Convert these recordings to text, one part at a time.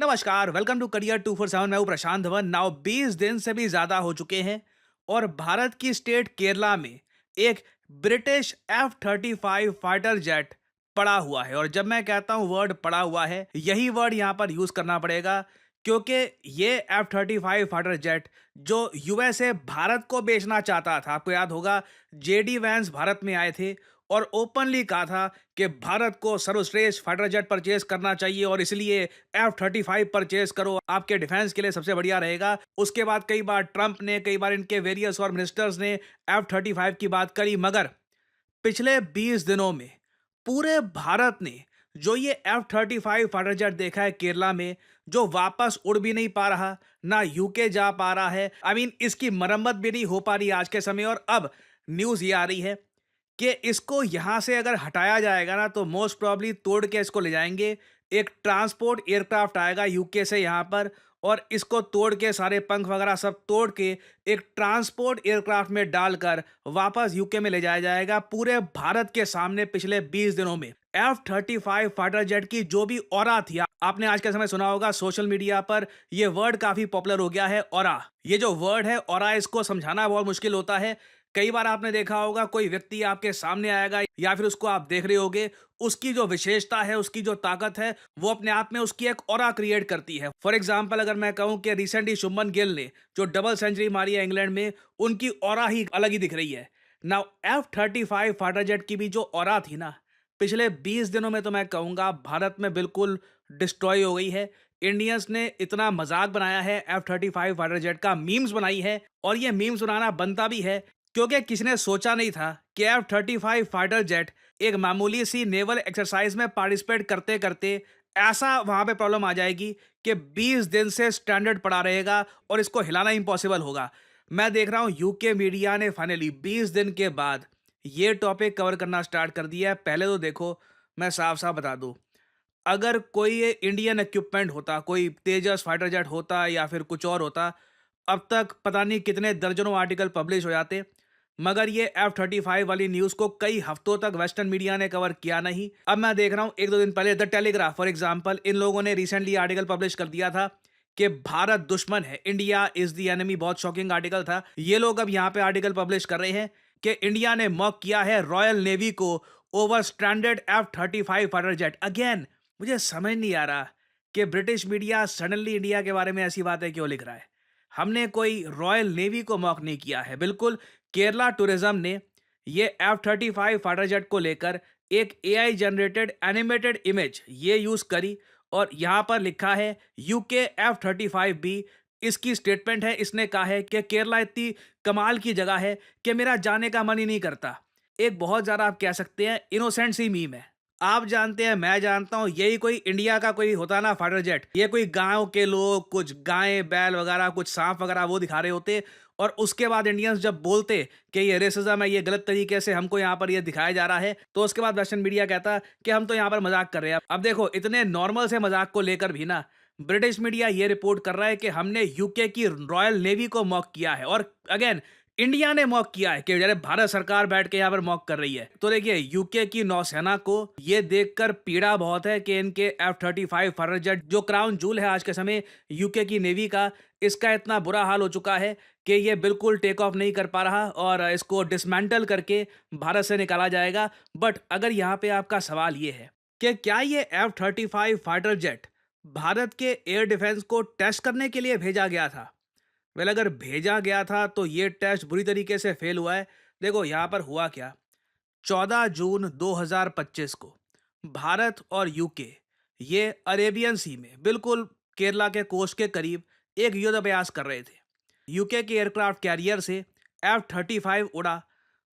नमस्कार, welcome to career 247। मैं हूं प्रशांत धवन। नाउ 20 दिन से भी ज्यादा हो चुके हैं और भारत की स्टेट केरला में एक ब्रिटिश F-35 फाइटर जेट पड़ा हुआ है। और जब मैं कहता हूं वर्ड पड़ा हुआ है, यही वर्ड यहां पर यूज करना पड़ेगा, क्योंकि ये F-35 फाइटर जेट जो यूएसए भारत को बेचना चाहता था, आपको याद होगा जेडी वैंस भारत में आए थे और ओपनली कहा था कि भारत को सर्वश्रेष्ठ फाइटर जेट परचेज करना चाहिए और इसलिए F-35 परचेज करो, आपके डिफेंस के लिए सबसे बढ़िया रहेगा। उसके बाद कई बार ट्रंप ने, कई बार इनके वेरियस और मिनिस्टर्स ने F-35 की बात करी, मगर पिछले 20 दिनों में पूरे भारत ने जो ये F-35 फाइटर जेट देखा है केरला में, जो वापस उड़ भी नहीं पा रहा, ना यूके जा पा रहा है, इसकी मरम्मत भी नहीं हो पा रही आज के समय। और अब न्यूज ये आ रही है कि इसको यहां से अगर हटाया जाएगा ना, तो मोस्ट प्रॉब्ली तोड़ के इसको ले जाएंगे। एक ट्रांसपोर्ट एयरक्राफ्ट आएगा यूके से यहां पर, और इसको तोड़ के सारे पंख वगैरह सब तोड़ के एक ट्रांसपोर्ट एयरक्राफ्ट में डालकर वापस यूके में ले जाया जाएगा। पूरे भारत के सामने पिछले 20 दिनों में F-35 फाइटर जेट की जो भी ऑरा थी, आपने आज के समय सुना होगा सोशल मीडिया पर, यह वर्ड काफी पॉपुलर हो गया है, ऑरा। ये जो वर्ड है ऑरा, इसको समझाना बहुत मुश्किल होता है। कई बार आपने देखा होगा कोई व्यक्ति आपके सामने आएगा या फिर उसको आप देख रहे होगे, उसकी जो विशेषता है, उसकी जो ताकत है, वो अपने आप में उसकी एक ऑरा क्रिएट करती है। फॉर एग्जांपल अगर मैं कहूं कि रिसेंटली शुभमन गिल ने जो डबल सेंचुरी मारी है इंग्लैंड में, उनकी ऑरा ही अलग ही दिख रही है। नाउ F-35 फाइटर जेट की भी जो ऑरा थी ना, पिछले 20 दिनों में तो मैं कहूंगा भारत में बिल्कुल डिस्ट्रॉय हो गई है। इंडियंस ने इतना मजाक बनाया है F-35 फाइटर जेट का, मीम्स बनाई है, और ये मीम्स बनाना बनता भी है, क्योंकि किसी ने सोचा नहीं था कि F-35 फाइटर जेट एक मामूली सी नेवल एक्सरसाइज में पार्टिसिपेट करते करते ऐसा वहां पे प्रॉब्लम आ जाएगी कि 20 दिन से स्टैंडर्ड पड़ा रहेगा और इसको हिलाना इम्पॉसिबल होगा। मैं देख रहा हूं यूके मीडिया ने फाइनली 20 दिन के बाद ये टॉपिक कवर करना स्टार्ट कर दिया है। पहले तो देखो, मैं साफ साफ बता दूं, अगर कोई ये इंडियन इक्विपमेंट होता, कोई तेजस फाइटर जेट होता या फिर कुछ और होता, अब तक पता नहीं कितने दर्जनों आर्टिकल पब्लिश हो जाते। मगर ये F-35 वाली न्यूज को कई हफ्तों तक वेस्टर्न मीडिया ने कवर किया नहीं। अब मैं देख रहा हूं एक दो दिन पहले द टेलीग्राफ फॉर एग्जांपल, इन लोगों ने रिसेंटली आर्टिकल पब्लिश कर दिया था कि भारत दुश्मन है, इंडिया इज द एनिमी। बहुत शॉकिंग आर्टिकल था। ये लोग अब यहां पे आर्टिकल पब्लिश कर रहे हैं कि इंडिया ने मॉक किया है रॉयल नेवी को over stranded F-35 fighter jet. Again मुझे समझ नहीं आ रहा कि ब्रिटिश मीडिया सडनली इंडिया के बारे में ऐसी बातें क्यों लिख रहा है। हमने कोई रॉयल नेवी को मॉक नहीं किया है। बिल्कुल केरला टूरिज्म ने ये F-35 फाइटर जेट को लेकर एक एआई जनरेटेड एनिमेटेड इमेज ये यूज करी, और यहां पर लिखा है यूके F-35B। इसकी स्टेटमेंट है, इसने कहा है कि केरला इतनी कमाल की जगह है कि मेरा जाने का मन ही नहीं करता। एक बहुत ज्यादा आप कह सकते हैं इनोसेंट सी मीम है। आप जानते हैं, मैं जानता हूं, यही कोई इंडिया का कोई होता ना फाइटर जेट, ये कोई गांव के लोग कुछ गायें बैल वगैरह कुछ सांप वगैरह वो दिखा रहे होते, और उसके बाद इंडियंस जब बोलते कि ये रेसिज्म है, ये गलत तरीके से हमको यहाँ पर ये दिखाया जा रहा है, तो उसके बाद वेस्टर्न मीडिया कहता कि हम तो यहाँ पर मजाक कर रहे हैं। अब देखो, इतने नॉर्मल से मजाक को लेकर भी ना ब्रिटिश मीडिया ये रिपोर्ट कर रहा है कि हमने यूके की रॉयल नेवी को मॉक किया है, और अगेन इंडिया ने मॉक किया है कि जैसे भारत सरकार बैठ के यहाँ पर मॉक कर रही है। तो देखिए, यूके की नौसेना को ये देखकर पीड़ा बहुत है कि इनके F-35 फाइटर जेट जो क्राउन जूल है आज के समय यूके की नेवी का, इसका इतना बुरा हाल हो चुका है कि ये बिल्कुल टेक ऑफ नहीं कर पा रहा, और इसको डिसमेंटल करके भारत से निकाला जाएगा। बट अगर यहाँ पे आपका सवाल ये है कि क्या ये F-35 फाइटर जेट भारत के एयर डिफेंस को टेस्ट करने के लिए भेजा गया था? वेल, अगर भेजा गया था तो ये टेस्ट बुरी तरीके से फेल हुआ है। देखो यहाँ पर हुआ क्या, 14 जून 2025 को भारत और यूके ये अरेबियन सी में बिल्कुल केरला के कोस्ट के करीब एक युद्ध अभ्यास कर रहे थे। यूके के एयरक्राफ्ट कैरियर से F-35 उड़ा।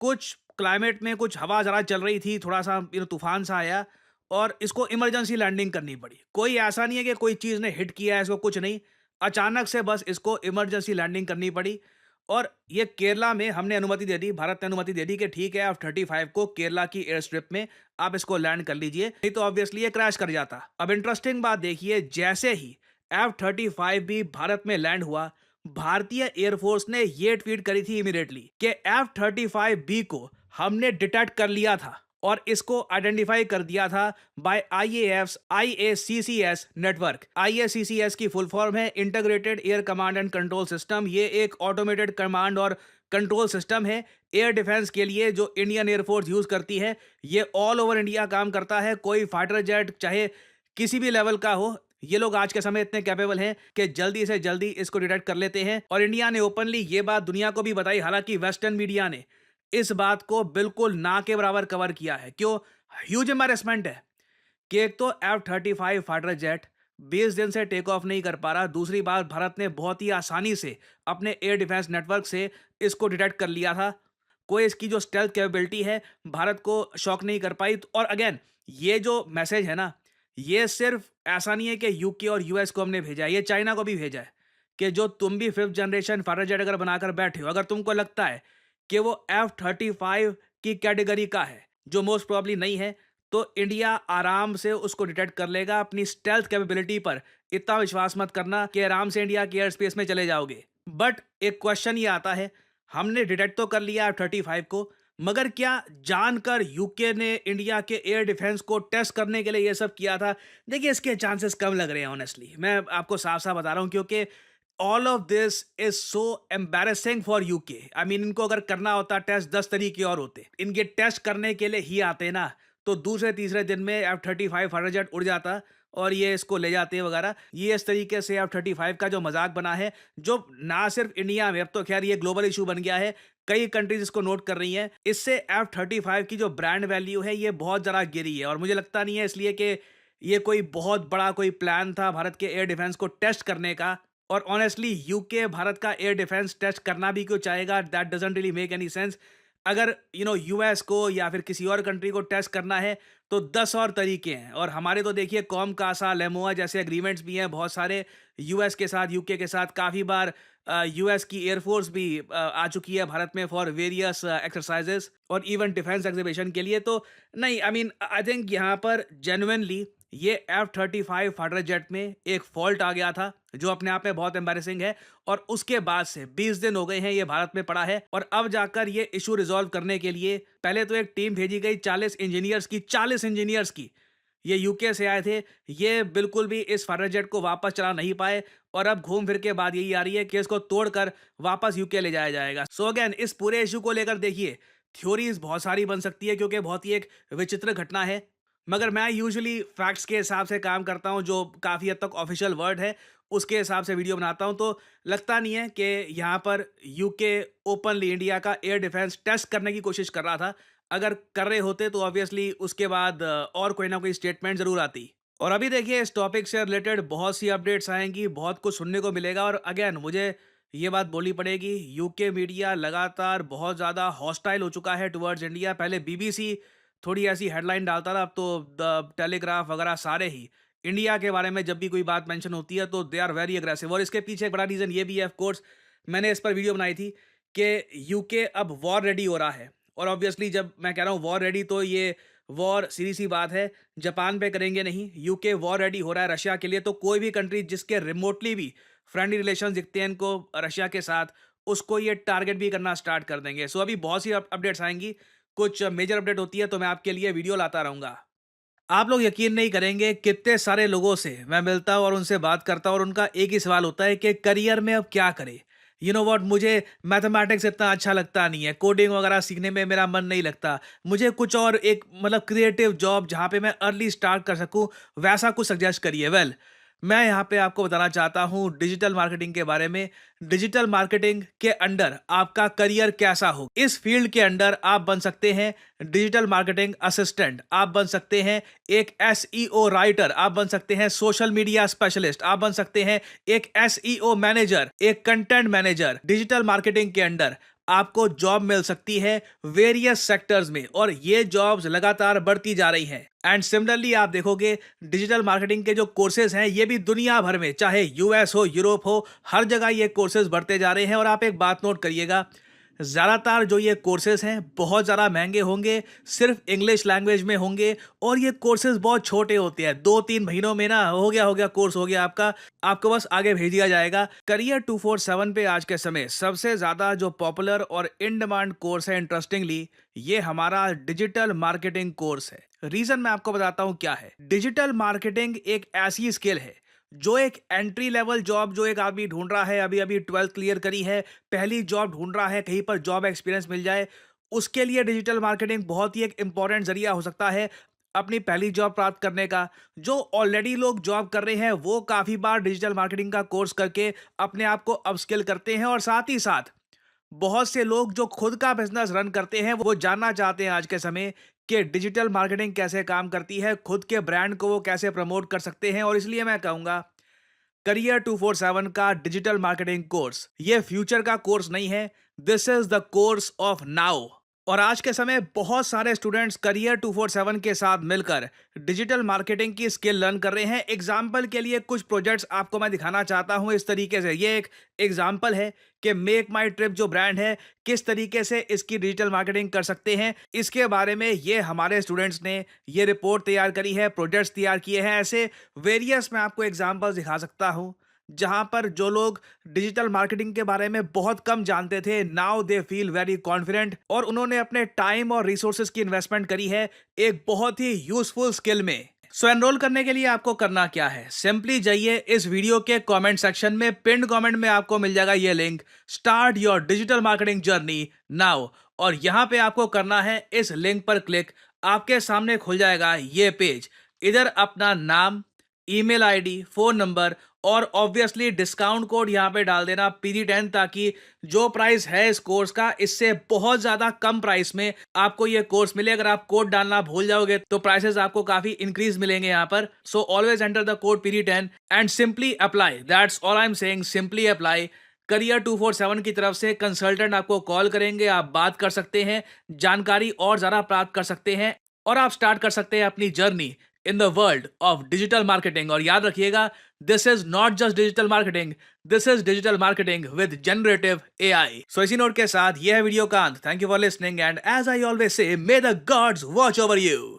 कुछ क्लाइमेट में कुछ हवा जरा चल रही थी, थोड़ा सा तूफान सा आया, और इसको इमरजेंसी लैंडिंग करनी पड़ी। कोई ऐसा नहीं है कि कोई चीज़ ने हिट किया है इसको, कुछ नहीं, अचानक से बस इसको इमरजेंसी लैंडिंग करनी पड़ी। और ये केरला में हमने अनुमति दे दी, भारत ने अनुमति दे दी कि ठीक है F-35 को केरला की एयर स्ट्रिप में आप इसको लैंड कर लीजिए, नहीं तो ऑब्वियसली ये क्रैश कर जाता। अब इंटरेस्टिंग बात देखिए, जैसे ही F-35 भी भारत में लैंड हुआ, भारतीय एयरफोर्स ने ये ट्वीट करी थी इमीडिएटली कि F-35B को हमने डिटेक्ट कर लिया था और इसको आइडेंटिफाई कर दिया था बाय IACCS नेटवर्क। IACCS की फुल फॉर्म है integrated air command and control system. ये एक ऑटोमेटेड कमांड और कंट्रोल सिस्टम है एयर डिफेंस के लिए जो इंडियन एयरफोर्स यूज करती है। ये ऑल ओवर इंडिया काम करता है। कोई फाइटर जेट चाहे किसी भी लेवल का हो, ये लोग आज के समय इतने कैपेबल हैं कि जल्दी से जल्दी इसको डिटेक्ट कर लेते हैं। और इंडिया ने ओपनली ये बात दुनिया को भी बताई, हालांकि वेस्टर्न मीडिया ने इस बात को बिल्कुल ना के बराबर कवर किया है। क्यों? ह्यूज एम्बैरेसमेंट है कि एक तो F-35 फाइटर जेट 20 दिन से टेक ऑफ नहीं कर पा रहा। दूसरी बात, भारत ने बहुत ही आसानी से अपने एयर डिफेंस नेटवर्क से इसको डिटेक्ट कर लिया था। कोई इसकी जो स्टेल्थ कैपेबिलिटी है भारत को शॉक नहीं कर पाई। और अगेन, ये जो मैसेज है ना, ये सिर्फ ऐसा नहीं है कि यूके और यूएस को हमने भेजा है, ये चाइना को भी भेजा है कि जो तुम भी 5th जनरेशन फाइटर जेट अगर बनाकर बैठे हो, अगर तुमको लगता है कि वो F-35 की कैटेगरी का है, जो मोस्ट प्रोबेबली नहीं है, तो इंडिया आराम से उसको डिटेक्ट कर लेगा। अपनी स्टेल्थ कैपेबिलिटी पर इतना विश्वास मत करना कि आराम से इंडिया के एयर स्पेस में चले जाओगे। बट एक क्वेश्चन ये आता है, हमने डिटेक्ट तो कर लिया F-35 को, मगर क्या जानकर यूके ने इंडिया के एयर डिफेंस को टेस्ट करने के लिए ये सब किया था? देखिए, इसके चांसेस कम लग रहे हैं ऑनेस्टली। मैं आपको साफ-साफ बता रहा हूँ, क्योंकि all of this is so embarrassing for UK. I mean, इनको अगर करना होता टेस्ट 10 तरीके और होते। इनके टेस्ट करने के लिए ही आते ना, तो दूसरे तीसरे दिन में F-35 फाइटर जेट उड़ जाता और ये इसको ले जाते वगैरह। ये इस तरीके से F-35 का जो मजाक बना है, जो ना सिर्फ इंडिया में, अब तो खैर ये ग्लोबल इशू बन गया है, कई कंट्रीज इसको नोट कर रही हैं। इससे F-35 की जो ब्रांड वैल्यू है ये बहुत ज़रा गिरी है। और मुझे लगता नहीं है इसलिए कि ये कोई बहुत बड़ा कोई प्लान था भारत के एयर डिफेंस को टेस्ट करने का। और ऑनेस्टली यूके भारत का एयर डिफेंस टेस्ट करना भी क्यों चाहेगा? That doesn't really make any sense. अगर यूएस को या फिर किसी और कंट्री को टेस्ट करना है तो 10 और तरीके हैं। और हमारे तो देखिए कॉम कासा लेमोआ जैसे एग्रीमेंट्स भी हैं बहुत सारे यूएस के साथ, यूके के साथ। काफ़ी बार यूएस की एयरफोर्स भी आ चुकी है भारत में फॉर वेरियस एक्सरसाइजेस और इवन डिफेंस एग्जीबिशन के लिए। तो नहीं, आई मीन, आई थिंक यहाँ पर जेन्युइनली ये F-35 फाइटर जेट में एक फॉल्ट आ गया था, जो अपने आप में बहुत एम्बैरेसिंग है। और उसके बाद से 20 दिन हो गए हैं ये भारत में पड़ा है। और अब जाकर ये इशू रिजॉल्व करने के लिए पहले तो एक टीम भेजी गई 40 इंजीनियर्स की। ये यूके से आए थे। ये बिल्कुल भी इस फाइटर जेट को वापस चला नहीं पाए। और अब घूम फिर के बात यही आ रही है कि इसको तोड़कर वापस यूके ले जाया जाएगा। सो अगेन, इस पूरे इशू को लेकर देखिए, थ्योरीज बहुत सारी बन सकती है, क्योंकि बहुत ही एक विचित्र घटना है। मगर मैं यूजुअली फैक्ट्स के हिसाब से काम करता हूं, जो काफ़ी हद तक ऑफिशियल वर्ड है उसके हिसाब से वीडियो बनाता हूं। तो लगता नहीं है कि यहाँ पर यूके ओपनली इंडिया का एयर डिफेंस टेस्ट करने की कोशिश कर रहा था। अगर कर रहे होते तो ऑब्वियसली उसके बाद और कोई ना कोई स्टेटमेंट ज़रूर आती। और अभी देखिए, इस टॉपिक से रिलेटेड बहुत सी अपडेट्स आएंगी, बहुत कुछ सुनने को मिलेगा। और अगेन, मुझे ये बात बोलनी पड़ेगी, यूके मीडिया लगातार बहुत ज़्यादा हॉस्टाइल हो चुका है टुवर्ड्स इंडिया। पहले बीबीसी थोड़ी ऐसी हेडलाइन डालता था, अब तो द टेलीग्राफ वगैरह सारे ही इंडिया के बारे में जब भी कोई बात मेंशन होती है तो दे आर वेरी अग्रेसिव। और इसके पीछे एक बड़ा रीज़न ये भी है, ऑफ कोर्स मैंने इस पर वीडियो बनाई थी कि यूके अब वॉर रेडी हो रहा है। और ऑब्वियसली जब मैं कह रहा हूँ वॉर रेडी, तो ये वॉर सीधी सी बात है, जापान पे करेंगे नहीं। यूके वॉर रेडी हो रहा है रशिया के लिए। तो कोई भी कंट्री जिसके रिमोटली भी फ्रेंडली रिलेशन दिखते हैं इनको रशिया के साथ, उसको ये टारगेट भी करना स्टार्ट कर देंगे। सो अभी बहुत सी अपडेट्स आएंगी। कुछ मेजर अपडेट होती है तो मैं आपके लिए वीडियो लाता रहूंगा। आप लोग यकीन नहीं करेंगे कितने सारे लोगों से मैं मिलता हूँ और उनसे बात करता हूँ, और उनका एक ही सवाल होता है कि करियर में अब क्या करें। यू नो व्हाट, मुझे मैथमेटिक्स इतना अच्छा लगता नहीं है, कोडिंग वगैरह सीखने में मेरा मन नहीं लगता, मुझे कुछ और एक मतलब क्रिएटिव जॉब जहाँ पे मैं अर्ली स्टार्ट कर सकूँ, वैसा कुछ सजेस्ट करिए। वेल, मैं यहाँ पे आपको बताना चाहता हूँ डिजिटल मार्केटिंग के बारे में। डिजिटल मार्केटिंग के अंडर आपका करियर कैसा हो, इस फील्ड के अंडर आप बन सकते हैं डिजिटल मार्केटिंग असिस्टेंट, आप बन सकते हैं एक एसईओ राइटर, आप बन सकते हैं सोशल मीडिया स्पेशलिस्ट, आप बन सकते हैं एक एसईओ मैनेजर, एक कंटेंट मैनेजर। डिजिटल मार्केटिंग के अंडर आपको जॉब मिल सकती है वेरियस सेक्टर्स में, और ये जॉब्स लगातार बढ़ती जा रही हैं। एंड सिमिलरली आप देखोगे डिजिटल मार्केटिंग के जो कोर्सेज हैं ये भी दुनिया भर में, चाहे यूएस हो, यूरोप हो, हर जगह ये कोर्सेज बढ़ते जा रहे हैं। और आप एक बात नोट करिएगा, ज़्यादातर जो ये कोर्सेज़ हैं बहुत ज़्यादा महँगे होंगे, सिर्फ़ इंग्लिश लैंग्वेज में होंगे और ये कोर्सेज़ बहुत छोटे होते हैं। 2-3 महीनों में ना हो गया कोर्स हो गया आपका, आपको बस आगे भेज दिया जाएगा। करियर 247 पे आज के समय सबसे ज़्यादा जो पॉपुलर और इन डिमांड कोर्स है इंटरेस्टिंगली, ये हमारा डिजिटल मार्केटिंग कोर्स है। रीज़न मैं आपको बताता हूँ क्या है। डिजिटल मार्केटिंग एक ऐसी स्किल है जो एक एंट्री लेवल जॉब जो एक आदमी ढूंढ रहा है, अभी अभी 12th क्लियर करी है, पहली जॉब ढूंढ रहा है, कहीं पर जॉब एक्सपीरियंस मिल जाए, उसके लिए डिजिटल मार्केटिंग बहुत ही एक इंपॉर्टेंट जरिया हो सकता है अपनी पहली जॉब प्राप्त करने का। जो ऑलरेडी लोग जॉब कर रहे हैं वो काफ़ी बार डिजिटल मार्केटिंग का कोर्स करके अपने आप को अपस्किल करते हैं और साथ ही साथ बहुत से लोग जो खुद का बिजनेस रन करते हैं वो जानना चाहते हैं आज के समय कि डिजिटल मार्केटिंग कैसे काम करती है, खुद के ब्रांड को वो कैसे प्रमोट कर सकते हैं। और इसलिए मैं कहूँगा करियर 247 का डिजिटल मार्केटिंग कोर्स ये फ्यूचर का कोर्स नहीं है, this is the course of now. और आज के समय बहुत सारे स्टूडेंट्स करियर 247 के साथ मिलकर डिजिटल मार्केटिंग की स्किल लर्न कर रहे हैं। एग्जाम्पल के लिए कुछ प्रोजेक्ट्स आपको मैं दिखाना चाहता हूं इस तरीके से। ये एक एग्जाम्पल है कि मेक माई ट्रिप जो ब्रांड है किस तरीके से इसकी डिजिटल मार्केटिंग कर सकते हैं, इसके बारे में ये हमारे स्टूडेंट्स ने ये रिपोर्ट तैयार करी है, प्रोजेक्ट्स तैयार किए हैं। ऐसे वेरियस मैं आपको एग्जाम्पल्स दिखा सकता हूं जहां पर जो लोग डिजिटल मार्केटिंग के बारे में बहुत कम जानते थे, now they feel very confident और उन्होंने अपने टाइम और रिसोर्सेज की इन्वेस्टमेंट करी है एक बहुत ही यूजफुल स्किल में। सो एनरोल करने के लिए आपको करना क्या है, सिंपली जाइए इस वीडियो के कमेंट सेक्शन में, पिन्ड कमेंट में आपको मिल जाएगा ये link, start your digital marketing journey now. और यहां पे आपको करना है इस लिंक पर क्लिक, आपके सामने खुल जाएगा ये पेज। इधर अपना नाम, ईमेल आईडी, फोन नंबर और ऑब्वियसली डिस्काउंट कोड यहाँ पे डाल देना PD10, ताकि जो प्राइस है इस कोर्स का इससे बहुत ज्यादा कम प्राइस में आपको ये कोर्स मिले। अगर आप कोड डालना भूल जाओगे तो प्राइसेस आपको काफी इंक्रीज मिलेंगे यहाँ पर। So always enter the code PD10 and simply apply, that's all I am saying, simply apply. Career 247 की तरफ से कंसल्टेंट आपको कॉल करेंगे, आप बात कर सकते हैं, जानकारी और ज्यादा प्राप्त कर सकते हैं और आप स्टार्ट कर सकते हैं अपनी journey in the world of digital marketing. और याद रखिएगा, this is not just digital marketing, this is digital marketing with generative AI। So इसी नोट के साथ यह वीडियो का अंत। Thank you for listening and as I always say, may the gods watch over you.